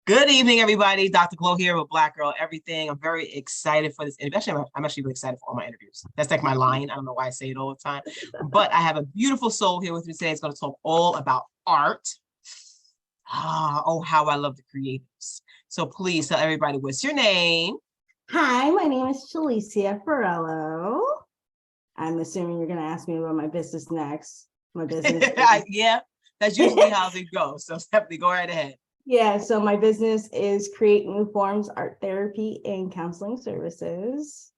Good evening, everybody. Dr. Glow here with Black Girl Everything. I'm very excited for this. I'm actually really excited for all my interviews. That's like my line. I don't know why I say it all the time, but I have a beautiful soul here with me today. It's going to talk all about art. Oh, how I love the creatives. So please tell everybody what's your name. Hi, my name is Jalicia Farello. I'm assuming you're going to ask me about my business next. My business. Yeah, that's usually how it goes. So Stephanie, go right ahead. Yeah, so my business is Create New Forms Art Therapy and Counseling Services,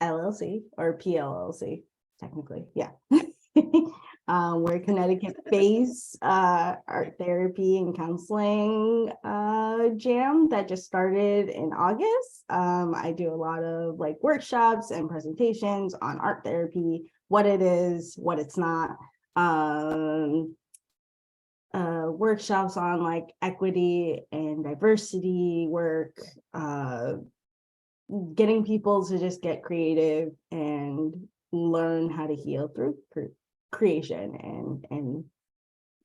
LLC or PLLC, technically. Yeah. We're Connecticut-based art therapy and counseling jam that just started in August. I do a lot of like workshops and presentations on art therapy, what it is, what it's not. Workshops on like equity and diversity work, getting people to just get creative and learn how to heal through creation and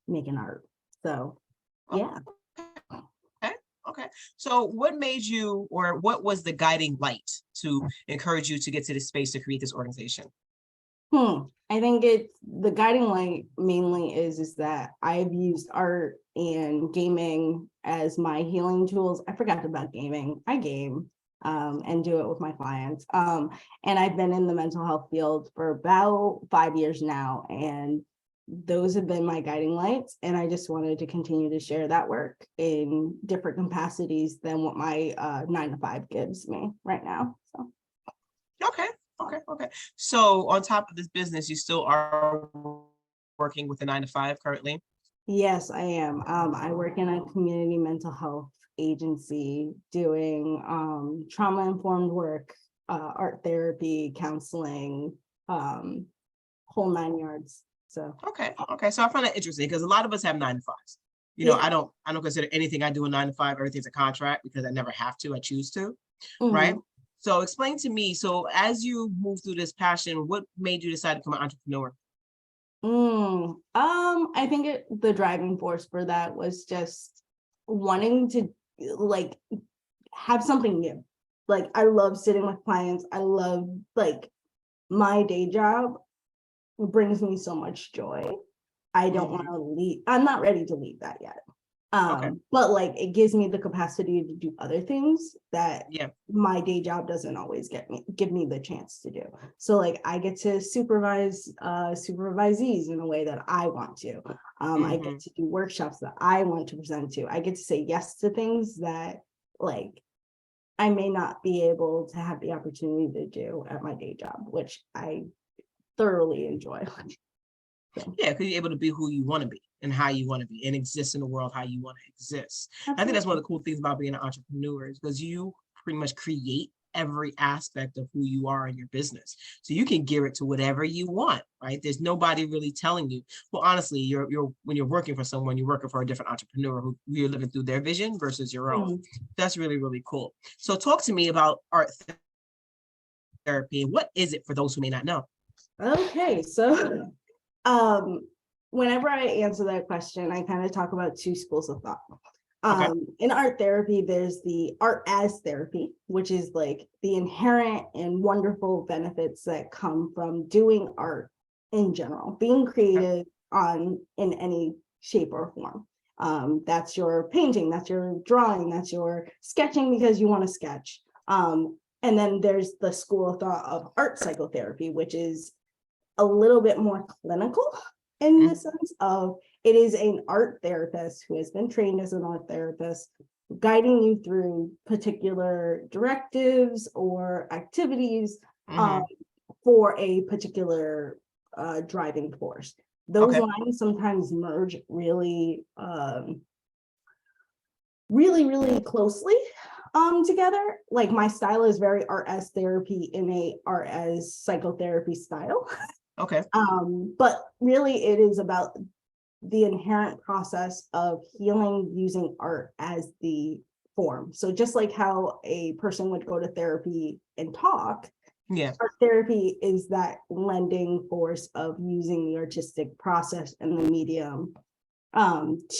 making art. So yeah. Okay. So what made you, or what was the guiding light to encourage you to get to this space to create this organization? I think the guiding light mainly is that I've used art and gaming as my healing tools. I forgot about gaming. I game and do it with my clients. And I've been in the mental health field for about 5 years now, and those have been my guiding lights. And I just wanted to continue to share that work in different capacities than what my 9-to-5 gives me right now. So. Okay. So on top of this business, you still are working with the 9-to-5 currently? Yes, I am. I work in a community mental health agency doing trauma-informed work, art therapy, counseling, whole 9 yards. So okay. So I find that interesting because a lot of us have 9-to-5s. I don't consider anything I do a 9-to-5. Everything's a contract because I never have to. I choose to, right? So explain to me, so as you move through this passion, what made you decide to become an entrepreneur? I think the driving force for that was just wanting to like have something new. Like I love sitting with clients. I love like my day job brings me so much joy. I don't want to leave. I'm not ready to leave that yet. But like it gives me the capacity to do other things that my day job doesn't always give me the chance to do. So like I get to supervise supervisees in a way that I want to. I get to do workshops that I want to present to. I get to say yes to things that like I may not be able to have the opportunity to do at my day job, which I thoroughly enjoy. Yeah, because you're able to be who you want to be and how you want to be and exist in the world how you want to exist. Absolutely. I think that's one of the cool things about being an entrepreneur is because you pretty much create every aspect of who you are in your business. So you can gear it to whatever you want, right? There's nobody really telling you. Well, honestly, you're when you're working for someone, you're working for a different entrepreneur who you're living through their vision versus your own. That's really, really cool. So talk to me about art therapy. What is it for those who may not know? Okay, so whenever I answer that question, I kind of talk about two schools of thought. In art therapy, there's the art as therapy, which is like the inherent and wonderful benefits that come from doing art in general, being creative in any shape or form. That's your painting, that's your drawing, that's your sketching because you want to sketch. And then there's the school of thought of art psychotherapy, which is a little bit more clinical in the sense of it is an art therapist who has been trained as an art therapist guiding you through particular directives or activities for a particular driving force. Those lines sometimes merge really closely together. Like my style is very art as therapy in a art as psychotherapy style. But really it is about the inherent process of healing using art as the form. So just like how a person would go to therapy and talk, Yeah. Art therapy is that lending force of using the artistic process and the medium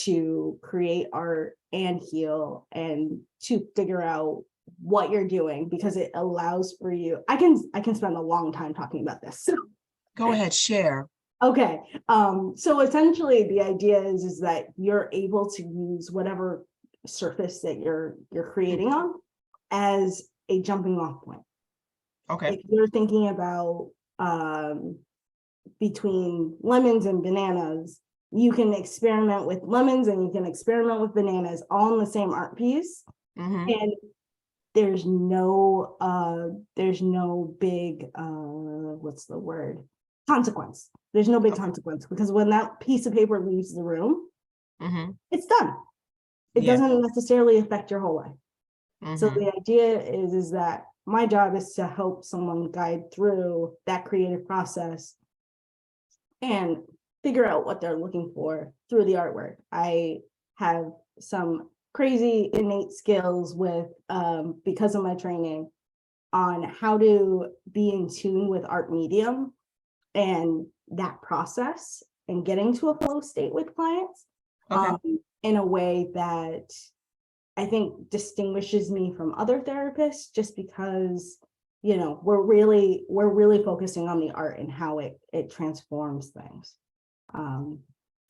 to create art and heal and to figure out what you're doing, because it allows for you. I can spend a long time talking about this. Go ahead, share. Okay. So essentially the idea is that you're able to use whatever surface that you're creating on as a jumping off point. Okay. If you're thinking about between lemons and bananas, you can experiment with lemons and you can experiment with bananas all in the same art piece. And there's no big what's the word? Consequence. There's no big consequence, because when that piece of paper leaves the room, it's done. It doesn't necessarily affect your whole life. So the idea is that my job is to help someone guide through that creative process and figure out what they're looking for through the artwork. I have some crazy innate skills with because of my training on how to be in tune with art medium and that process and getting to a flow state with clients in a way that I think distinguishes me from other therapists, just because, you know, we're really focusing on the art and how it transforms things.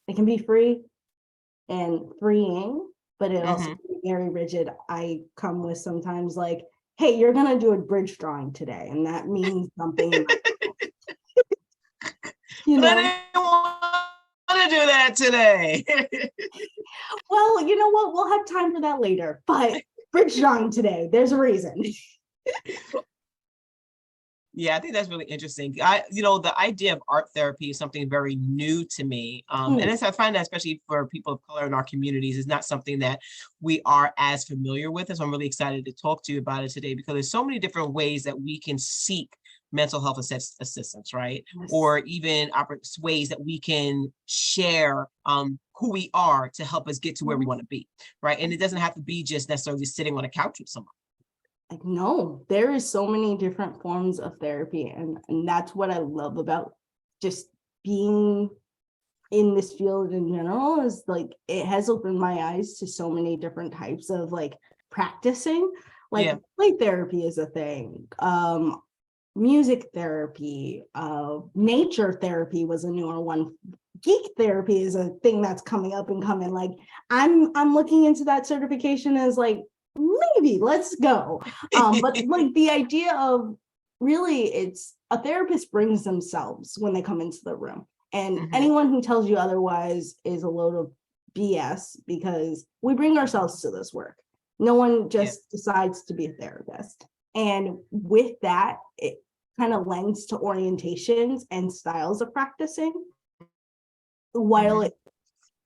It can be free and freeing, but it also can be very rigid. I come with sometimes like, hey, you're gonna do a bridge drawing today, and that means something. You know, but I didn't want to do that today. Well, you know what? We'll have time for that later. But bridge drawing today, there's a reason. Yeah, I think that's really interesting. The idea of art therapy is something very new to me. And I find that especially for people of color in our communities is not something that we are as familiar with. And so I'm really excited to talk to you about it today, because there's so many different ways that we can seek mental health assistance, right? Yes. Or even ways that we can share who we are to help us get to where we want to be, right? And it doesn't have to be just necessarily sitting on a couch with someone. Like, no, there is so many different forms of therapy, and that's what I love about just being in this field in general, is like it has opened my eyes to so many different types of like practicing. Like play therapy is a thing, music therapy, nature therapy was a newer one. Geek therapy is a thing that's coming up and coming. Like I'm looking into that certification as like, maybe let's go. But like the idea of really, it's a therapist brings themselves when they come into the room, and anyone who tells you otherwise is a load of BS, because we bring ourselves to this work. No one just decides to be a therapist. And with that, it kind of lends to orientations and styles of practicing, while it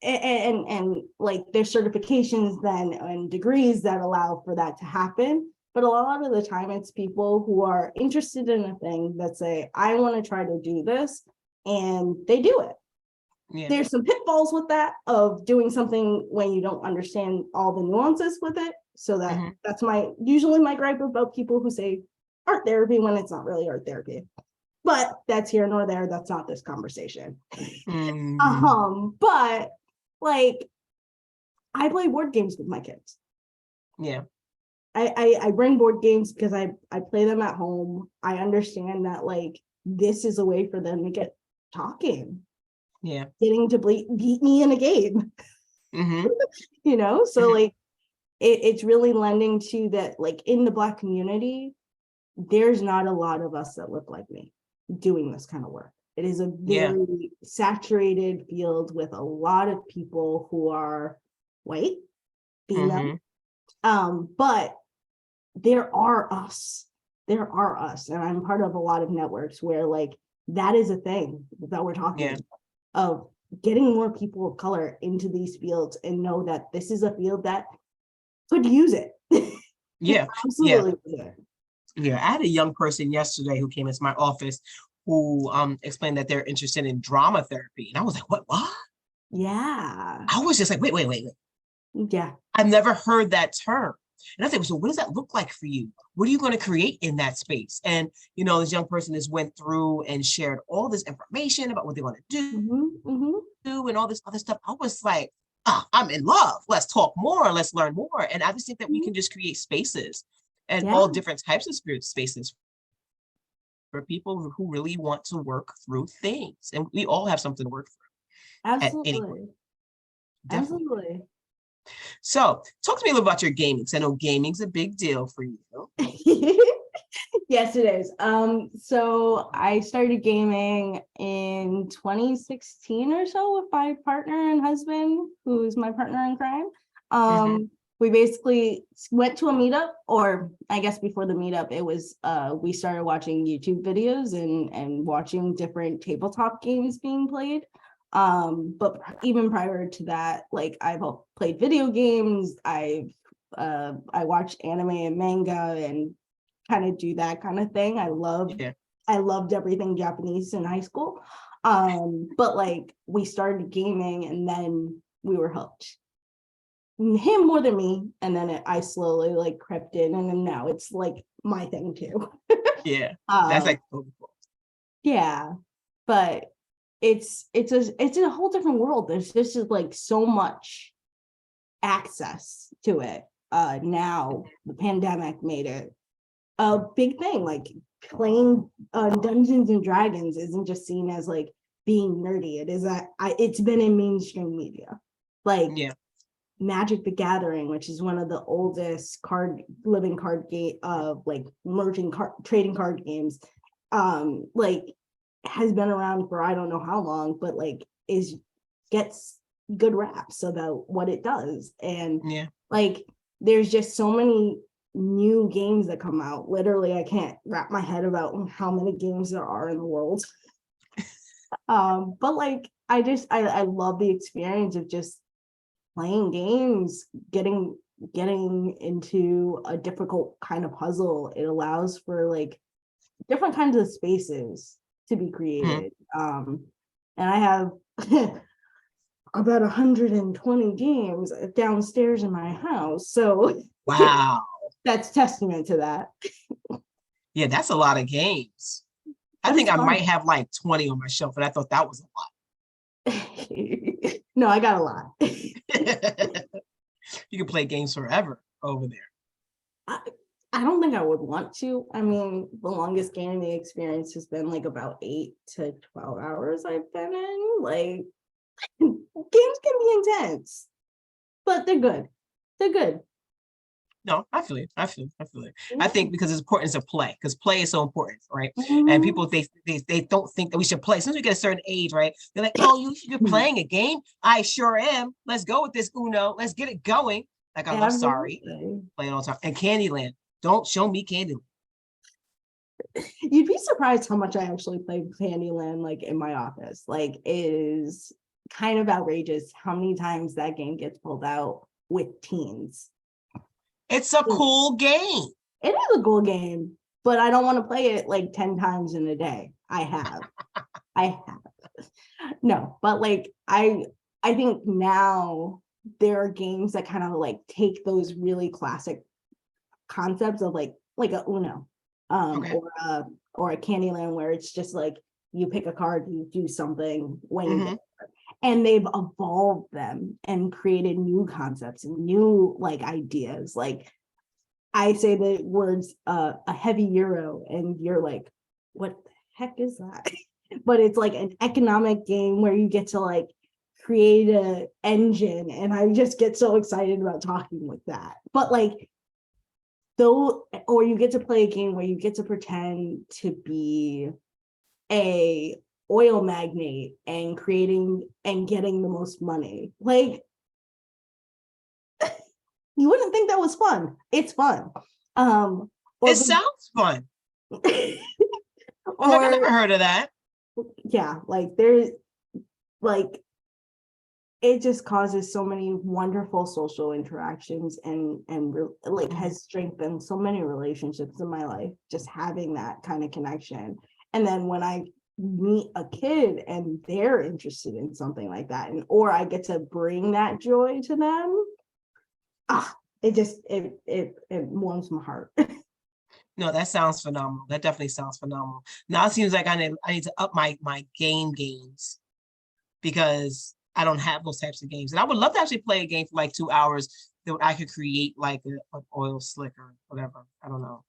and like there's certifications then and degrees that allow for that to happen. But a lot of the time it's people who are interested in a thing that say, I want to try to do this, and they do it. There's some pitfalls with that, of doing something when you don't understand all the nuances with it. So that's usually my gripe about people who say art therapy when it's not really art therapy. But that's here nor there. That's not this conversation. But like, I play board games with my kids. Yeah. I bring board games because I play them at home. I understand that like this is a way for them to get talking. Yeah. Getting to beat me in a game. You know, so like it's really lending to that, like in the Black community, there's not a lot of us that look like me doing this kind of work. It is a very saturated field with a lot of people who are white, female. But there are us. There are us. And I'm part of a lot of networks where like that is a thing that we're talking about, of getting more people of color into these fields, and know that this is a field that could use it. Absolutely. I had a young person yesterday who came into my office who explained that they're interested in drama therapy. And I was like, what? Yeah. I was just like, wait. Yeah. I've never heard that term. And I said, so what does that look like for you? What are you going to create in that space? And, this young person just went through and shared all this information about what they want to do and all this other stuff. I was like, I'm in love. Let's talk more. Let's learn more. And I just think that we can just create spaces and all different types of spirit spaces for people who really want to work through things. And we all have something to work through at any point. Definitely. Absolutely. So talk to me a little about your gaming. Because I know gaming's a big deal for you. Yes, it is. So I started gaming in 2016 or so with my partner and husband, who's my partner in crime. We basically went to a meetup, or I guess before the meetup, it was we started watching YouTube videos and watching different tabletop games being played. But even prior to that, like I've played video games, I watched anime and manga and kind of do that kind of thing. I loved everything Japanese in high school. But like we started gaming and then we were hooked. Him more than me, and then I slowly like crept in, and then now it's like my thing too. Yeah, that's like cool. Yeah, but it's a whole different world. There's just like so much access to it. Now the pandemic made it a big thing. Like playing Dungeons and Dragons isn't just seen as like being nerdy. It is it's been in mainstream media. Like Magic the Gathering, which is one of the oldest living card game like trading card games, like has been around for I don't know how long, but like gets good raps about what it does. And like there's just so many new games that come out. Literally, I can't wrap my head about how many games there are in the world. But like I love the experience of just playing games, getting into a difficult kind of puzzle. It allows for like different kinds of spaces to be created. And I have about 120 games downstairs in my house. So wow, that's testament to that. Yeah, that's a lot of games. I think I might have like 20 on my shelf, and I thought that was a lot. No, I got a lot. You can play games forever over there. I don't think I would want to. I mean, the longest gaming experience has been like about 8 to 12 hours I've been in. Like, games can be intense, but they're good. They're good. No, I feel it. I feel it. I think because it's importance of play, because play is so important, right? And people they don't think that we should play. As soon as we get a certain age, right? They're like, oh, you're playing a game? I sure am. Let's go with this Uno. Let's get it going. Like I love Sorry, playing all the time. And Candyland. Don't show me Candyland. You'd be surprised how much I actually play Candyland like in my office. Like it is kind of outrageous how many times that game gets pulled out with teens. It's a cool game. It is a cool game, but I don't want to play it like 10 times in a day. I have. No, but like I think now there are games that kind of like take those really classic concepts of like a Uno or a Candyland, where it's just like you pick a card, you do something when you get there. And they've evolved them and created new concepts and new like ideas. Like I say the words a heavy euro and you're like, what the heck is that? But it's like an economic game where you get to like create an engine, and I just get so excited about talking with that. But like or you get to play a game where you get to pretend to be a oil magnate and creating and getting the most money. Like you wouldn't think that was fun. It's fun. It sounds fun. I never heard of that. Yeah, like there's like it just causes so many wonderful social interactions and like has strengthened so many relationships in my life, just having that kind of connection. And then when I meet a kid and they're interested in something like that, or I get to bring that joy to them, it warms my heart. No, that sounds phenomenal. That definitely sounds phenomenal. Now it seems like I need to up my games because I don't have those types of games. And I would love to actually play a game for like 2 hours that I could create like an oil slick or whatever. I don't know.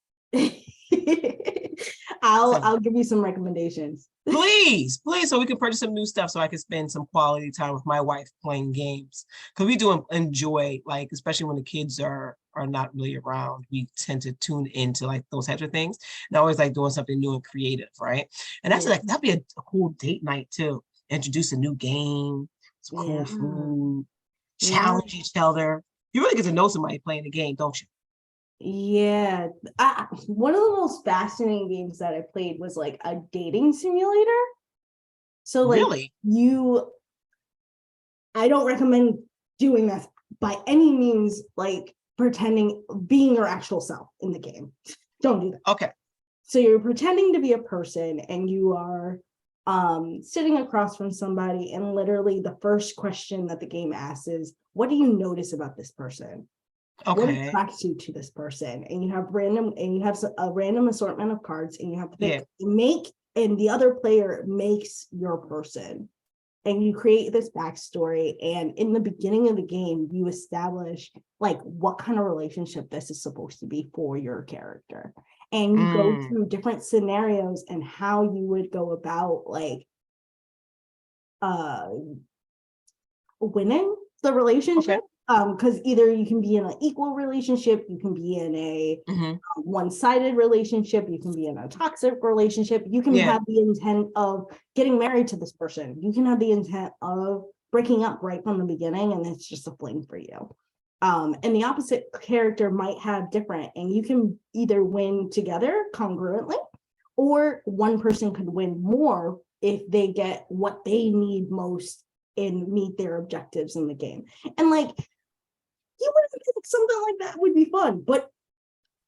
I'll give you some recommendations. Please, so we can purchase some new stuff so I can spend some quality time with my wife playing games. Because we do enjoy, like, especially when the kids are not really around, we tend to tune into like those types of things. And I always like doing something new and creative, right? And that's like that'd be a cool date night too. Introduce a new game, some cool food, challenge each other. You really get to know somebody playing the game, don't you? Yeah. One of the most fascinating games that I played was like a dating simulator. So like really? I don't recommend doing that by any means, like pretending being your actual self in the game. Don't do that. Okay. So you're pretending to be a person and you are sitting across from somebody, and literally the first question that the game asks is, what do you notice about this person? What attracts you to this person? And you have a random assortment of cards, and you have to pick, and the other player makes your person. And you create this backstory. And in the beginning of the game, you establish like what kind of relationship this is supposed to be for your character. And you go through different scenarios and how you would go about like winning the relationship. Because either you can be in an equal relationship, you can be in a one-sided relationship, you can be in a toxic relationship, you can have the intent of getting married to this person, you can have the intent of breaking up right from the beginning, and it's just a fling for you. And the opposite character might have different, and you can either win together congruently, or one person could win more if they get what they need most and meet their objectives in the game. And like, you would think something like that would be fun, but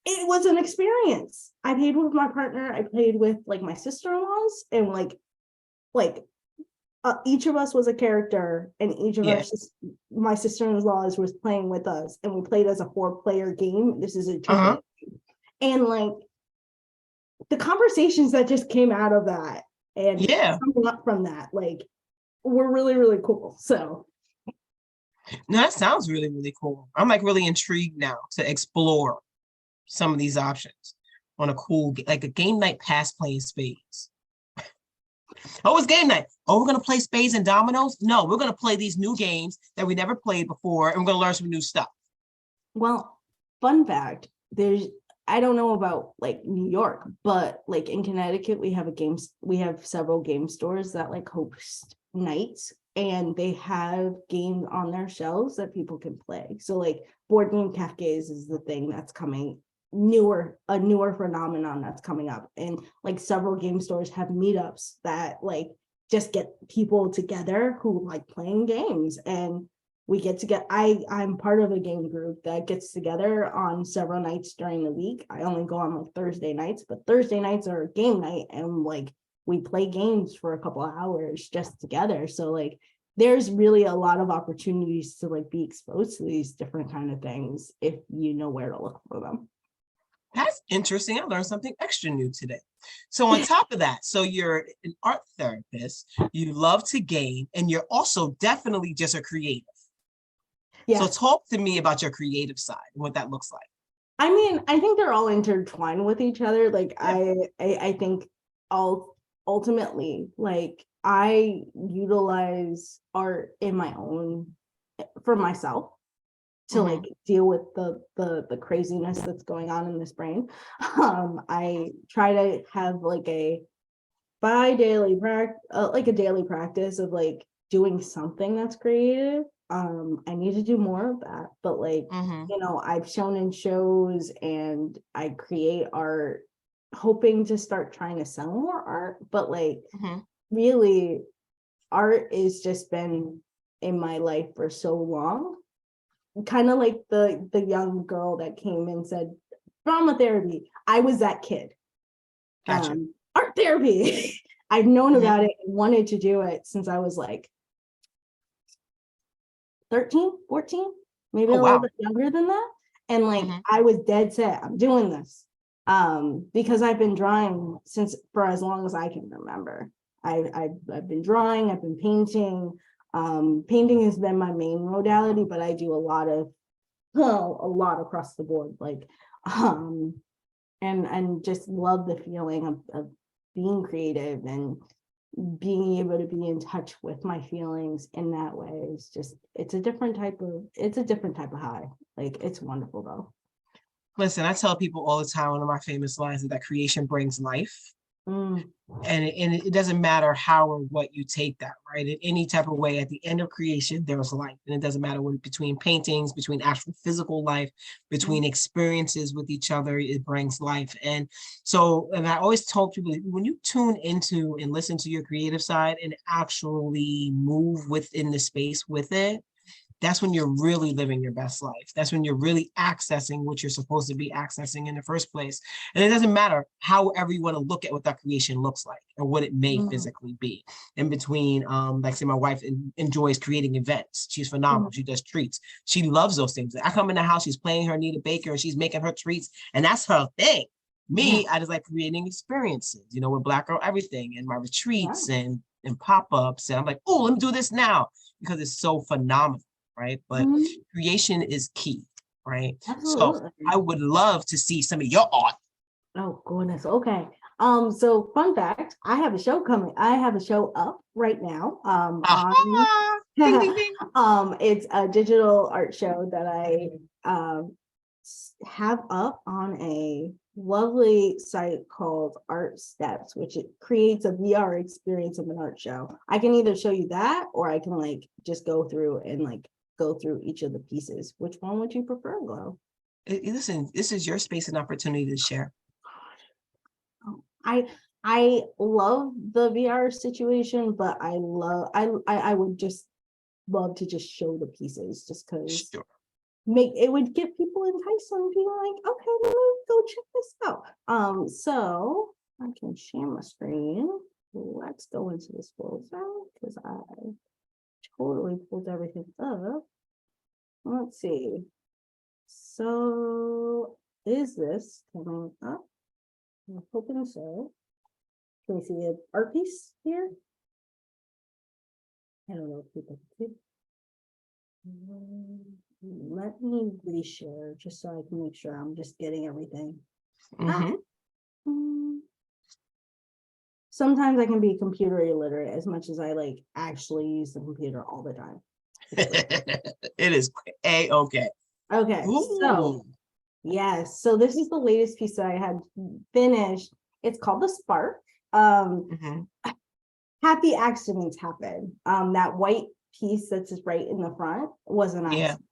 it was an experience. I played with my partner, I played with like my sister-in-laws, and each of us was a character, and each of my sister-in-laws was playing with us, and we played as a 4-player game. This is a 2-player game. And like the conversations that just came out of that and coming up from that, like, were really, really cool. So no, that sounds really, really cool. I'm like really intrigued now to explore some of these options on a cool, like a game night past playing spades. Oh, it's game night. Oh, we're going to play spades and dominoes? No, we're going to play these new games that we never played before, and we're going to learn some new stuff. Well, fun fact, I don't know about like New York, but like in Connecticut, we have several game stores that like host nights, and they have games on their shelves that people can play. So like board game cafes is the thing that's coming, a newer phenomenon that's coming up. And like several game stores have meetups that like just get people together who like playing games, and we get to get, I'm part of a game group that gets together on several nights during the week. I only go on like Thursday nights, but Thursday nights are game night, and like we play games for a couple of hours just together. So like there's really a lot of opportunities to like be exposed to these different kind of things if you know where to look for them. That's interesting. I learned something extra new today. So on top of that, so you're an art therapist, you love to game, and you're also definitely just a creative. Yeah. So talk to me about your creative side and what that looks like. I mean, I think they're all intertwined with each other. Like I think ultimately, like I utilize art in my own, for myself, to like deal with the craziness that's going on in this brain. I try to have like a daily practice of like doing something that's creative. I need to do more of that, but like, you know, I've shown in shows and I create art hoping to start trying to sell more art, but like really art has just been in my life for so long, kind of like the young girl that came and said drama therapy. I was that kid. Gotcha. Art therapy. I've known about it and wanted to do it since I was like 13, 14, maybe a little bit younger than that. And like, I was dead set, I'm doing this. Because I've been drawing for as long as I can remember. I've been drawing, I've been painting. Painting has been my main modality, but I do a lot across the board, like, and just love the feeling of being creative and being able to be in touch with my feelings in that way. It's a different type of high. Like, it's wonderful though. Listen, I tell people all the time, one of my famous lines is that creation brings life. And it doesn't matter how or what you take that, right? In any type of way, at the end of creation, there's life. And it doesn't matter between paintings, between actual physical life, between experiences with each other, it brings life. And I always tell people, when you tune into and listen to your creative side and actually move within the space with it, that's when you're really living your best life. That's when you're really accessing what you're supposed to be accessing in the first place. And it doesn't matter however you want to look at what that creation looks like or what it may physically be. In between, like say my wife enjoys creating events. She's phenomenal. She does treats. She loves those things. I come in the house, she's playing her Anita Baker and she's making her treats, and that's her thing. Me, I just like creating experiences, with Black Girl Everything and my retreats and pop-ups. And I'm like, oh, let me do this now because it's so phenomenal. Right. But creation is key. Right. Absolutely. So I would love to see some of your art. Oh, goodness. Okay. So fun fact, I have a show coming. I have a show up right now. Ding, ding, ding. It's a digital art show that I have up on a lovely site called Art Steps, which it creates a VR experience of an art show. I can either show you that, or I can like just go through each of the pieces. Which one would you prefer, Glow? Listen, this is your space and opportunity to share. I love the VR situation, but I would just love to just show the pieces, just because it would get people enticed and being like, okay, let me go check this out. So I can share my screen. Let's go into this folder because I totally pulled everything up. Let's see. So is this coming up? I'm hoping so. Can we see an art piece here? I don't know if people can see. Let me reshare just so I can make sure I'm just getting everything. Sometimes I can be computer illiterate as much as I like actually use the computer all the time. It is okay. Okay. Ooh. So yes, so this is the latest piece that I had finished. It's called The Spark. Happy accidents happen. That white piece that's right in the front was an accident.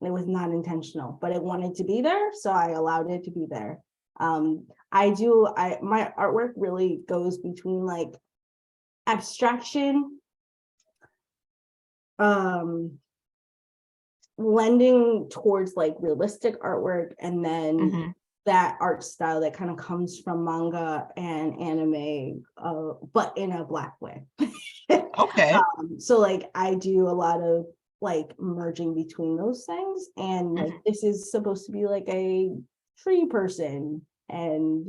It was not intentional, but it wanted to be there, so I allowed it to be there. My artwork really goes between like abstraction, lending towards like realistic artwork, and then that art style that kind of comes from manga and anime, but in a Black way. Okay. So like I do a lot of like merging between those things, and like this is supposed to be like a tree person, and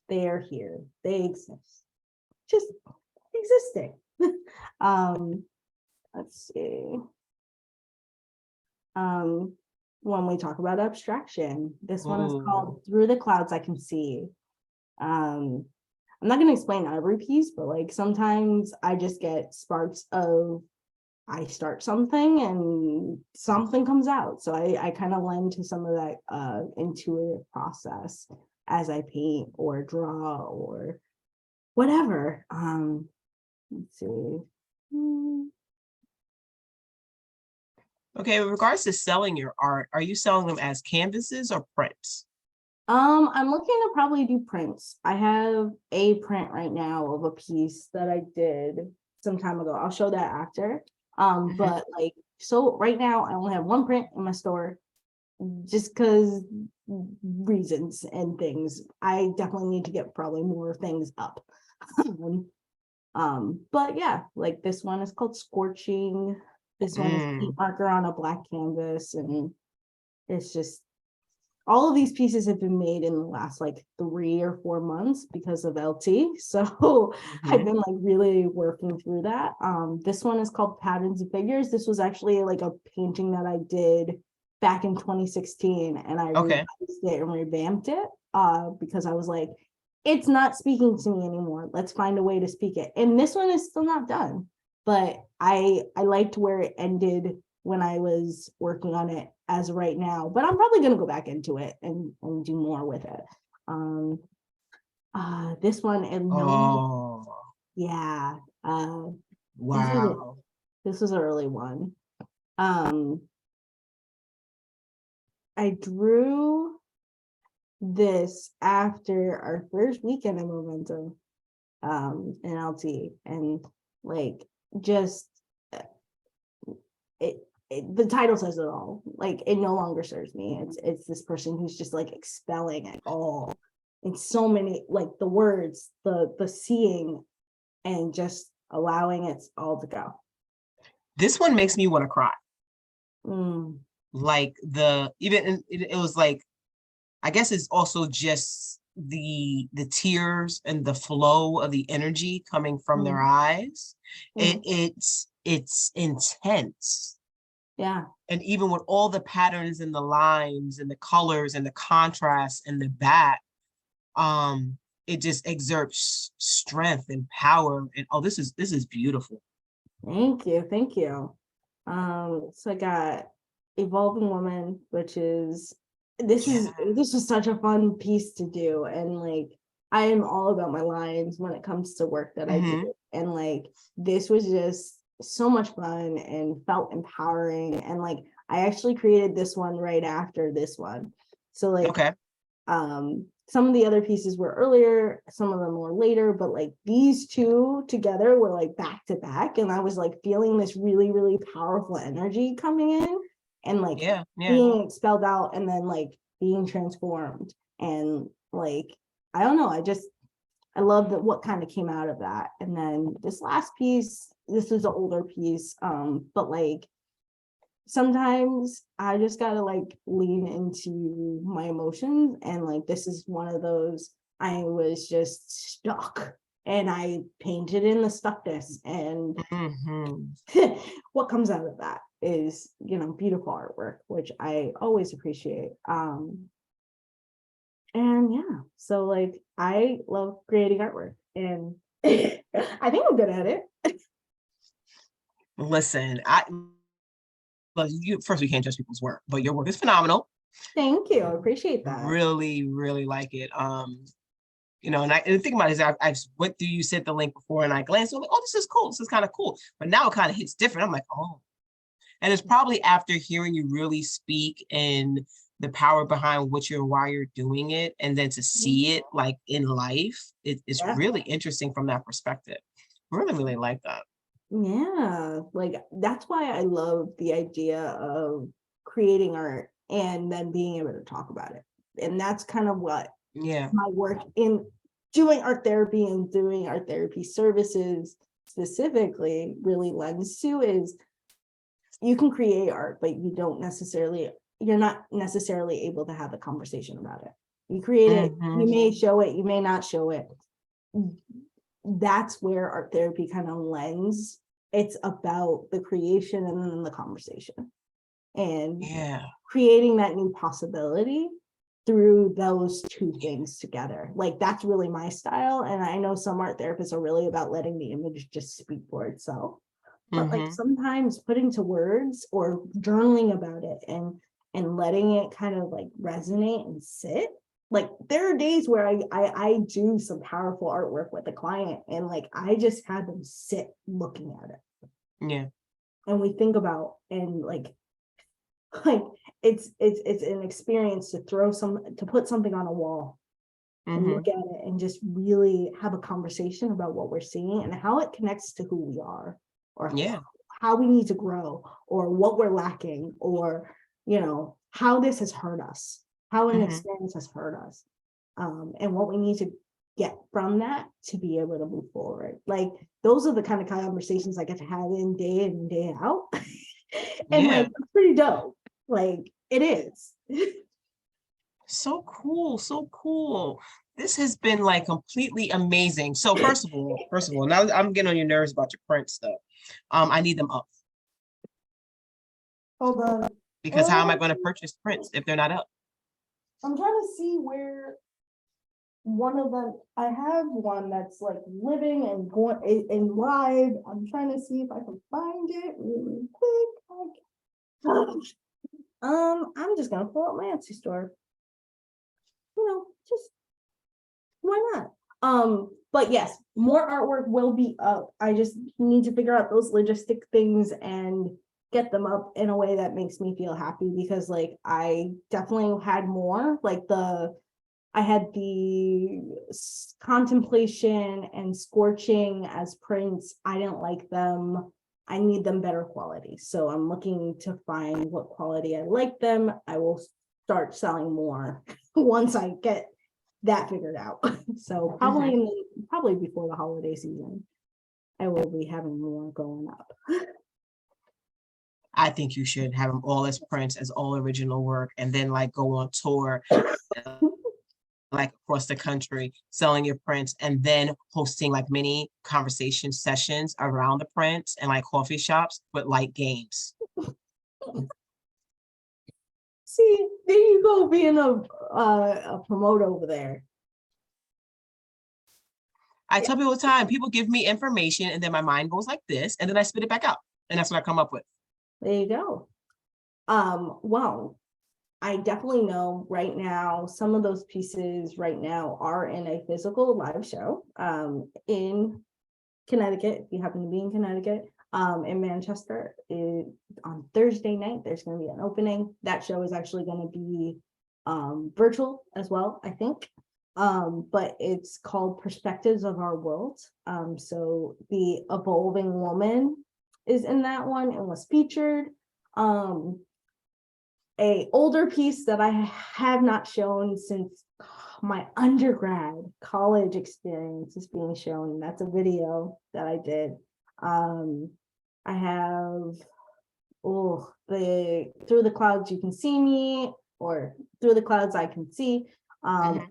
they're here. They exist. Just existing. Let's see. When we talk about abstraction, this one is called Through the Clouds I Can See. I'm not going to explain every piece, but like sometimes I just get sparks of I start something and something comes out. So I kind of lend to some of that intuitive process as I paint or draw or whatever. Let's see. Okay, with regards to selling your art, are you selling them as canvases or prints? I'm looking to probably do prints. I have a print right now of a piece that I did some time ago. I'll show that after. But like, so right now I only have one print in my store just because reasons and things. I definitely need to get probably more things up. But yeah, like this one is called Scorching. This one is paint marker on a black canvas, and it's just all of these pieces have been made in the last like 3 or 4 months because of LT. So I've been like really working through that. This one is called Patterns and Figures. This was actually like a painting that I did back in 2016, and I revised it and revamped it because I was like, it's not speaking to me anymore. Let's find a way to speak it. And this one is still not done, but I liked where it ended when I was working on it as of right now, but I'm probably going to go back into it and do more with it. This one, and no, yeah, wow, this was an early one. I drew this after our first weekend in Momentum in LT, and like just the title says it all. Like, it no longer serves me. It's this person who's just like expelling it all. It's so many, like the words, the seeing, and just allowing it all to go. This one makes me want to cry. Mm. Like it was like, I guess it's also just the tears and the flow of the energy coming from their eyes. It's intense. Yeah. And even with all the patterns and the lines and the colors and the contrast and the back, it just exerts strength and power. And this is beautiful. Thank you. So I got Evolving Woman, which is this was such a fun piece to do, and like I am all about my lines when it comes to work that I do, and like this was just so much fun and felt empowering, and like I actually created this one right after this one, so like some of the other pieces were earlier, some of them were later, but like these two together were like back to back, and I was like feeling this really, really powerful energy coming in, and like being expelled out, and then like being transformed, and like I don't know, I love that what kind of came out of that. And then this last piece, this is an older piece, but like sometimes I just gotta like lean into my emotions, and like this is one of those. I was just stuck, and I painted in the stuckness, and what comes out of that is, beautiful artwork, which I always appreciate. And yeah, so like I love creating artwork, and I think I'm good at it. Listen, first, we can't judge people's work, but your work is phenomenal. Thank you. I appreciate that. Really, really like it. And the thing about it is I've went through, you sent the link before, and I glanced, I'm like, oh, this is cool. This is kind of cool. But now it kind of hits different. I'm like, oh. And it's probably after hearing you really speak and the power behind why you're doing it, and then to see it like in life, it's really interesting from that perspective. Really, really like that. Yeah, like that's why I love the idea of creating art and then being able to talk about it. And that's kind of what my work in doing art therapy and doing art therapy services specifically really lends to, is you can create art, but you're not necessarily able to have a conversation about it. You create it, you may show it, you may not show it. That's where art therapy kind of lends. It's about the creation and then the conversation, and creating that new possibility through those two things together. Like that's really my style. And I know some art therapists are really about letting the image just speak for itself. But like sometimes putting to words or journaling about it and letting it kind of like resonate and sit. Like there are days where I do some powerful artwork with a client, and like I just have them sit looking at it. Yeah. And we think about, and like it's an experience to put something on a wall and look at it and just really have a conversation about what we're seeing and how it connects to who we are, or how we need to grow, or what we're lacking, or how this has hurt us, how an experience has hurt us, and what we need to get from that to be able to move forward. Like those are the kind of conversations I get to have in day out. And like it's pretty dope. Like it is. So cool, so cool. This has been like completely amazing. So first of all, now I'm getting on your nerves about your print stuff. I need them up Hold on. because how am I going to purchase prints if they're not up? I'm trying to see where one of them, I have one that's like living and going and live. I'm trying to see if I can find it really quick. I'm just gonna pull up my Etsy store. Just why not? But yes, more artwork will be up. I just need to figure out those logistic things and get them up in a way that makes me feel happy, because like I definitely had more, like I had the contemplation and scorching as prints. I didn't like them. I need them better quality. So I'm looking to find what quality I like them. I will start selling more once I get that figured out. So probably before the holiday season, I will be having more going up. I think you should have them all as prints, as all original work, and then like go on tour like across the country selling your prints, and then hosting like mini conversation sessions around the prints and like coffee shops with like games. See, there you go, being a promoter over there. I tell people all the time, people give me information and then my mind goes like this and then I spit it back out. And that's what I come up with. There you go. Well, I definitely know right now, some of those pieces right now are in a physical live show in Connecticut, if you happen to be in Connecticut, in Manchester. On Thursday night, there's going to be an opening. That show is actually going to be virtual as well, I think. But it's called Perspectives of Our World. So the evolving woman is in that one and was featured. A older piece that I have not shown since my undergrad college experience is being shown. That's a video that I did. I have the Through the Clouds You Can See Me, or Through the Clouds I Can See, and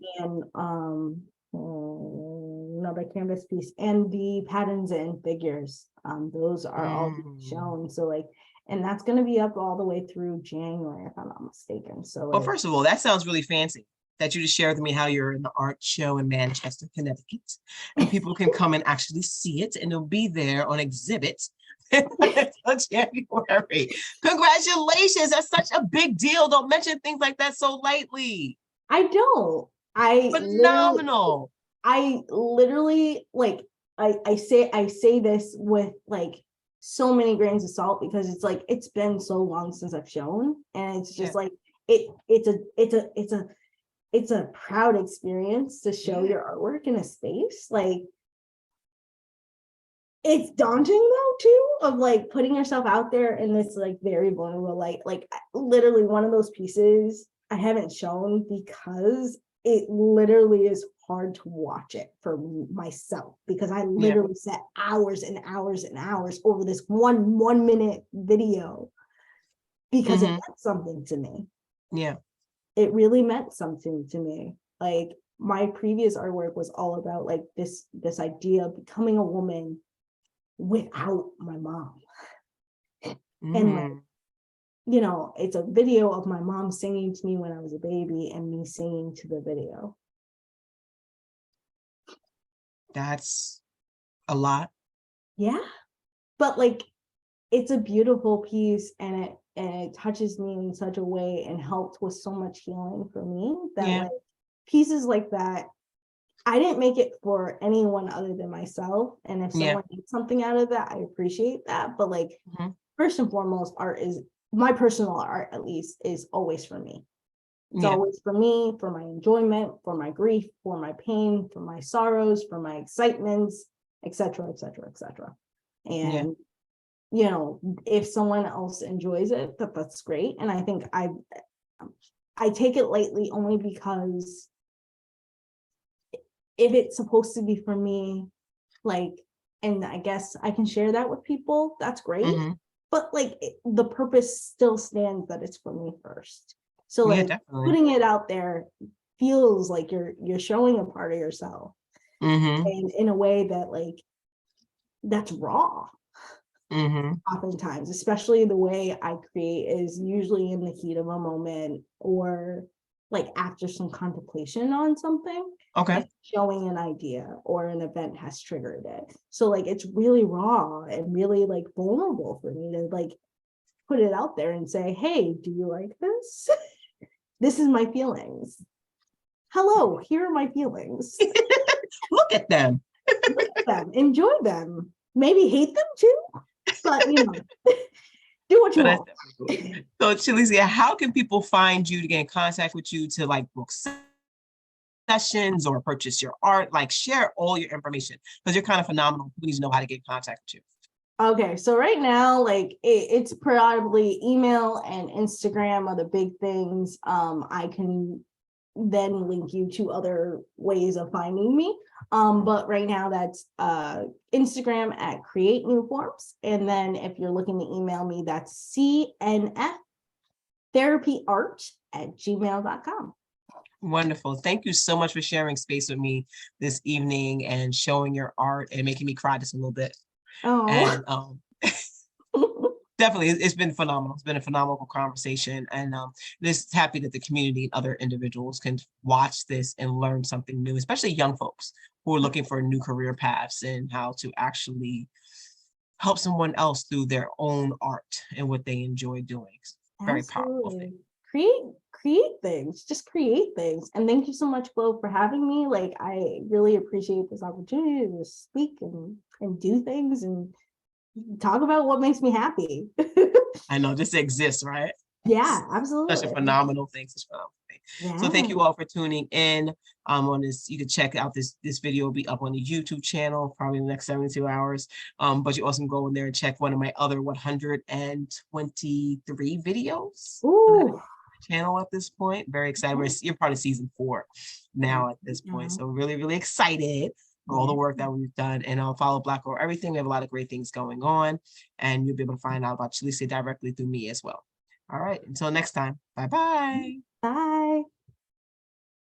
another canvas piece, and the Patterns and Figures. Those are all shown. So like, and that's going to be up all the way through January, if I'm not mistaken. So well, first of all, that sounds really fancy that you just shared with me how you're in the art show in Manchester, Connecticut, and people can come and actually see it, and it'll be there on exhibit until January. Congratulations. That's such a big deal. Don't mention things like that so lightly. I don't. Phenomenal. I literally like I say this with like so many grains of salt, because it's like it's been so long since I've shown, and it's just like it's a proud experience to show your artwork in a space. Like, it's daunting though too, of like putting yourself out there in this like very vulnerable light. Like literally one of those pieces I haven't shown because it literally is hard to watch it for myself, because I literally sat hours and hours and hours over this one minute video because it meant something to me. Yeah. It really meant something to me. Like, my previous artwork was all about like this idea of becoming a woman without my mom. And like, you know, it's a video of my mom singing to me when I was a baby and me singing to the video. That's a lot. Yeah. But like, it's a beautiful piece, and it touches me in such a way and helped with so much healing for me that like pieces like that, I didn't make it for anyone other than myself. And if someone needs something out of that, I appreciate that. But like, first and foremost, art is my personal art, at least, is always for me. It's always for me, for my enjoyment, for my grief, for my pain, for my sorrows, for my excitements, etc., etc., etc. And you know, if someone else enjoys it, that's great. And I think I take it lightly only because if it's supposed to be for me, like, and I guess I can share that with people, that's great. But like, the purpose still stands that it's for me first. So Yeah, like definitely. putting it out there feels like you're showing a part of yourself, and in a way that like that's raw. Oftentimes, especially the way I create is usually in the heat of a moment, or like after some contemplation on something, Okay. like showing an idea or an event has triggered it. So like it's really raw and really like vulnerable for me to like put it out there and say, hey, do you like this? This is my feelings. Hello, here are my feelings. Look at them. Look at them, enjoy them, maybe hate them too, but you know, do what you So that's want. definitely cool. So Chalicia, how can people find you to get in contact with you to like book sessions or purchase your art? Like share all your information because you're kind of phenomenal. People need to know how to get in contact with you. Okay, so right now, like it's probably email and Instagram are the big things. I can then link you to other ways of finding me. But right now that's Instagram at Create New Forms. And then if you're looking to email me, that's CNF therapyart@gmail.com. Wonderful. Thank you so much for sharing space with me this evening and showing your art and making me cry just a little bit. Oh, And definitely, it's been phenomenal. It's been a phenomenal conversation. And just happy that the community and other individuals can watch this and learn something new, especially young folks who are looking for new career paths and how to actually help someone else through their own art and what they enjoy doing. It's a very powerful thing. absolutely. Create things, just create things. And thank you so much, Flo, for having me. Like I really appreciate this opportunity to speak and do things and talk about what makes me happy. I know this exists, right? Yeah, Such a absolutely. phenomenal thing. Such a phenomenal thing. So thank Yeah. you all for tuning in. On this, you can check out this video will be up on the YouTube channel probably in the next 72 hours. But you also can go in there and check one of my other 123 videos that I have on Ooh. the channel at this point. Very excited. You're part of season 4 now at this point. Yeah. So really, really excited for all the Yeah. work that we've done. And I'll follow Black Girl Everything. We have a lot of great things going on. And you'll be able to find out about Chalicia directly through me as well. All right. Until next time. Bye-bye. Bye.